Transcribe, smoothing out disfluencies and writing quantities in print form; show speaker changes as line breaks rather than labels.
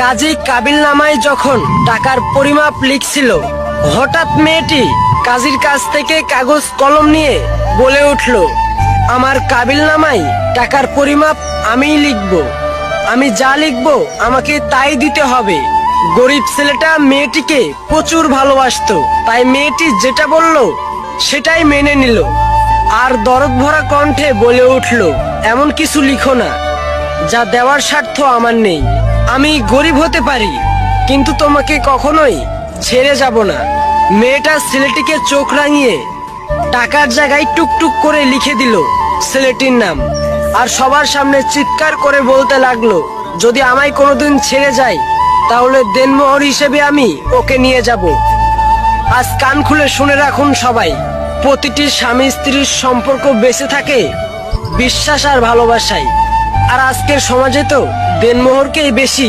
কাজী কাবিলনামায় যখন টাকার পরিমাপ লিখছিল, হঠাৎ মেয়েটি কাজীর কাছ থেকে কাগজ কলম নিয়ে বলে উঠল, আমার কাবিলনামায় টাকার পরিমাপ আমিই লিখব। আমি যা লিখব আমাকে তাই দিতে হবে। গরিব ছেলেটা মেয়েটিকে প্রচুর ভালোবাসতো, তাই মেয়েটি যেটা বলল সেটাই মেনে নিল। আর দরদ ভরা কণ্ঠে বলে উঠল, এমন কিছু লিখো না যা দেওয়ার স্বার্থ আমার নেই। আমি গরিব হতে পারি, কিন্তু তোমাকে কখনোই ছেড়ে যাব না। মেয়েটা ছেলেটিকে চোখ রাঙিয়ে টাকার জায়গায় টুকটুক করে লিখে দিল ছেলেটির নাম, আর সবার সামনে চিৎকার করে বলতে লাগলো, যদি আমায় কোনোদিন ছেড়ে যায় তাহলে দেনমোহর হিসেবে আমি ওকে নিয়ে যাব। আজ কান খুলে শুনে রাখুন সবাই, প্রতিটি স্বামী স্ত্রীর সম্পর্ক বেঁচে থাকে বিশ্বাস আর ভালোবাসায়। আর আজকের সমাজে তো দেনমোহরকেই বেশি